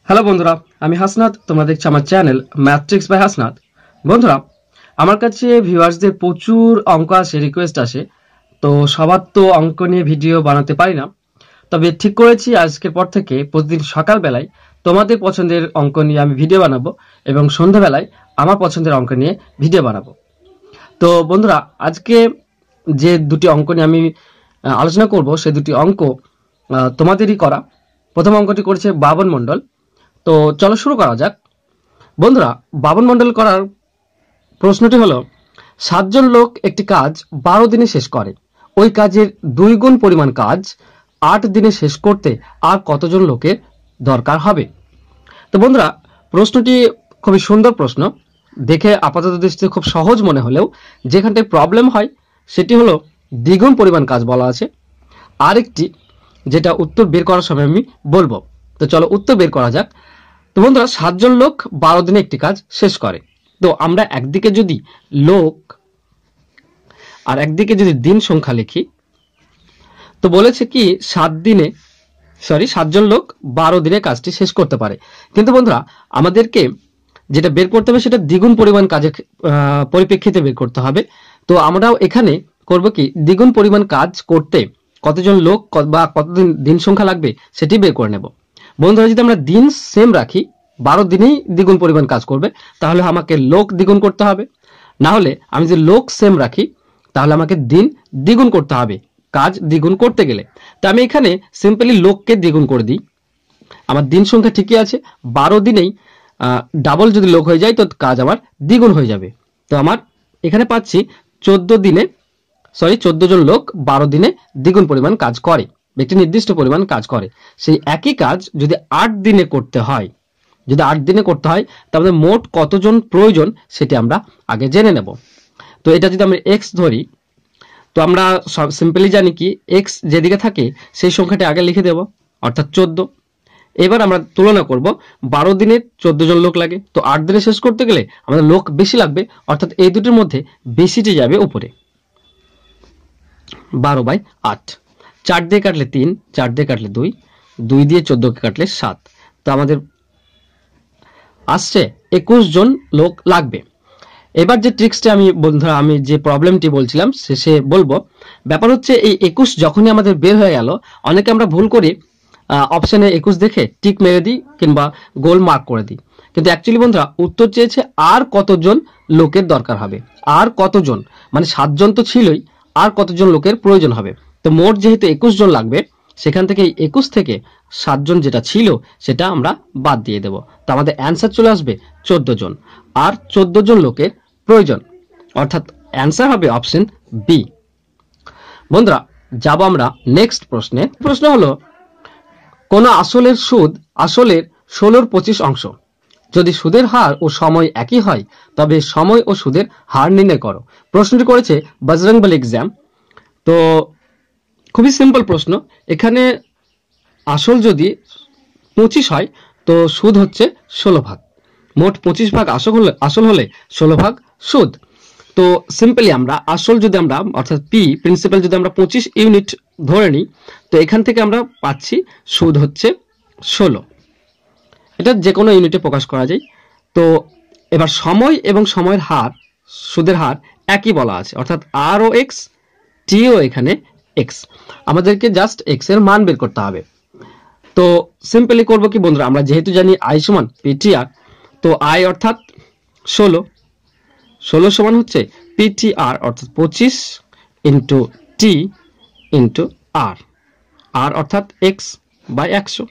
Hello বন্ধুরা, আমি হাসনাত। তোমরা দেখছো আমার চ্যানেল ম্যাথট্রিক্স বাই হাসনাত। বন্ধুরা, আমার কাছে ভিউয়ার্সদের প্রচুর অঙ্ক আসে, রিকোয়েস্ট আসে। তো সবার তো অঙ্ক নিয়ে ভিডিও বানাতে পারি না। তবে ঠিক করেছি আজকের পর থেকে প্রতিদিন সকালবেলায় তোমাদের পছন্দের অঙ্ক নিয়ে আমি ভিডিও বানাবো এবং সন্ধ্যাবেলায় আমার পছন্দের অঙ্ক নিয়ে ভিডিও বানাবো। তো বন্ধুরা, আজকে যে দুটি অঙ্ক নিয়ে আমি আলোচনা করব সেই দুটি অঙ্ক তোমাদেরই করা। প্রথম অঙ্কটি করেছে বাবন মণ্ডল। তো চলো শুরু করা যাক। বন্ধুরা, বাবন মণ্ডল করার প্রশ্নটি হলো, 7 জন লোক একটি কাজ 12 দিনে শেষ করে। ওই কাজের 2 গুণ পরিমাণ কাজ 8 দিনে শেষ করতে আর কতজন লোকের দরকার হবে? তো বন্ধুরা, প্রশ্নটি খুবই সুন্দর প্রশ্ন। দেখে আপাতত দৃষ্টিতে খুব সহজ মনে হলেও যেখানটায় প্রবলেম হয় সেটি হলো দ্বিগুণ পরিমাণ কাজ বলা আছে। আরেকটি যেটা উত্তর বের করার সময় আমি বলবো। তো চলো উত্তর বের করা যাক। তো বন্ধুরা, 7 জন লোক 12 দিনে একটি কাজ শেষ করে। তো আমরা একদিকে যদি লোক আর একদিকে যদি দিন সংখ্যা লিখি, তো বলেছে কি 7 জন লোক 12 দিনে কাজটি শেষ করতে পারে। কিন্তু বন্ধুরা, আমাদেরকে যেটা বের করতে হবে সেটা দ্বিগুণ পরিমাণ কাজের পরিপ্রেক্ষিতে বের করতে হবে। তো আমরাও এখানে করব কি, দ্বিগুণ পরিমাণ কাজ করতে কতজন লোক বা কতদিন দিন সংখ্যা লাগবে সেটি বের করে নেব। বন্ধুরা, যদি আমরা দিন সেম রাখি, 12 দিনেই দ্বিগুণ পরিমাণ কাজ করবে, তাহলে আমাকে লোক দ্বিগুণ করতে হবে। না হলে আমি যদি লোক সেম রাখি তাহলে আমাকে দিন দ্বিগুণ করতে হবে কাজ দ্বিগুণ করতে গেলে। তো আমি এখানে সিম্পলি লোককে দ্বিগুণ করে দিই। আমার দিন সংখ্যা ঠিকই আছে, 12 দিনেই ডাবল যদি লোক হয়ে যায় তো কাজ আমার দ্বিগুণ হয়ে যাবে। তো আমার এখানে পাচ্ছি 14 জন লোক 12 দিনে দ্বিগুণ পরিমাণ কাজ করে, একটি নির্দিষ্ট পরিমাণ কাজ করে। সেই একই কাজ যদি 8 দিনে করতে হয়, তাহলে মোট কতজন প্রয়োজন সেটি আমরা আগে জেনে নেব। তো এটা যদি আমরা এক্স ধরি, তো আমরা সিম্পলি জানি কি এক্স যেদিকে থাকে সেই সংখ্যাটি আগে লিখে দেব, অর্থাৎ 14। এবার আমরা তুলনা করব, 12 দিনে 14 জন লোক লাগে, তো 8 দিনে শেষ করতে গেলে আমাদের লোক বেশি লাগবে, অর্থাৎ এই দুটির মধ্যে বেশিটি যাবে উপরে। 12/8, 4 দিয়ে কাটলে 3, 4 দিয়ে কাটলে 2, 2 দিয়ে 14কে কাটলে 7। তো আমাদের আসছে 21 জন লোক লাগবে। এবার যে ট্রিক্সটা বন্ধুরা আমি যে প্রবলেমটি বলছিলাম শেষে বলবো। ব্যাপার হচ্ছে এই 21 যখনই আমাদের বের হয়ে গেল, অনেকে আমরা ভুল করি অপশনে 21 দেখে টিক মেরে দিই কিংবা গোল মার্ক করে দিই। কিন্তু অ্যাকচুয়ালি বন্ধুরা উত্তর চেয়েছে আর কতজন লোকের দরকার হবে, আর কতজন, মানে 7 জন তো ছিলই, আর কতজন লোকের প্রয়োজন হবে। তো মোট যেহেতু 21 জন লাগবে, সেখান থেকে 21 থেকে 7 জন যেটা ছিল সেটা আমরা বাদ দিয়ে দেব। তো আমাদের অ্যান্সার চলে আসবে 14 জন, আর 14 জন লোকের প্রয়োজন, অর্থাৎ অ্যান্সার হবে অপশন বি। বন্ধুরা, যাব আমরা নেক্সট প্রশ্নে। প্রশ্ন হলো, কোন আসলের সুদ আসলের 16/25 অংশ। যদি সুদের হার ও সময় একই হয় তবে সময় ও সুদের হার নির্ণয় করো। প্রশ্নটি করেছে বজরংবলী এক্সাম। তো খুবই সিম্পল প্রশ্ন। এখানে আসল যদি 25 হয় তো সুদ হচ্ছে 16 ভাগ। মোট 25 ভাগ আসল হলে 16 ভাগ সুদ। তো সিম্পলি আমরা আসল যদি আমরা অর্থাৎ পি প্রিন্সিপাল যদি আমরা 25 ইউনিট ধরে নিই, তো এখান থেকে আমরা পাচ্ছি সুদ হচ্ছে 16। এটা যে কোনো ইউনিটে প্রকাশ করা যায়। তো এবার সময় এবং সময়ের হার, সুদের হার একই বলা আছে, অর্থাৎ আর ও এক্স, টি ও এখানে এক্স। আমাদেরকে জাস্ট এক্স এর মান বের করতে হবে। তো সিম্পলি করব কি বন্ধুরা, আমরা যেহেতু জানি আই সমান পিটিআর, তো আই অর্থাৎ 16 সমান হচ্ছে পিটিআর অর্থাৎ 25 ইন্টু টি ইন্টু আর, আর অর্থাৎ এক্স বাই 100।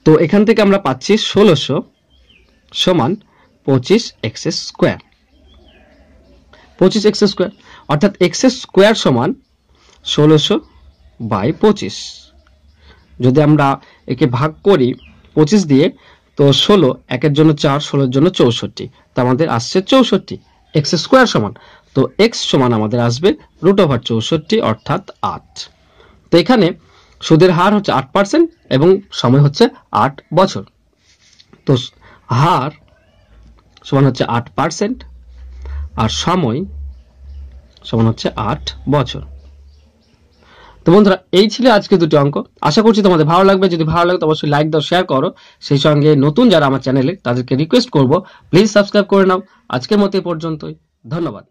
তো এখান থেকে আমরা পাচ্ছি 1600 সমান 25 এক্স স্কোয়ার, 25 এক্স স্কোয়ার, অর্থাৎ এক্স স্কোয়ার সমান 1600/25। যদি আমরা একে ভাগ করি 25 দিয়ে, তো 16 একের জন্য 4, 16 জন্য 64, তো আমাদের আসছে 64 এক্স স্কোয়ার সমান। তো এক্স সমান আমাদের আসবে √64 অর্থাৎ 8। তো এখানে সুদের হার হচ্ছে 8% এবং সময় হচ্ছে 8 বছর। তো হার সমান হচ্ছে 8% আর সময় সমান হচ্ছে 8 বছর। তো বন্ধুরা এই ছিল আজকে দুটি অঙ্ক। আশা করছি তোমাদের ভালো লাগবে। যদি ভালো লাগে তো অবশ্যই লাইক দাও, শেয়ার করো। সেই সঙ্গে নতুন যারা আমার চ্যানেলে তাদেরকে রিকোয়েস্ট করব প্লিজ সাবস্ক্রাইব করে নাও। আজকের মতো এই পর্যন্তই, ধন্যবাদ।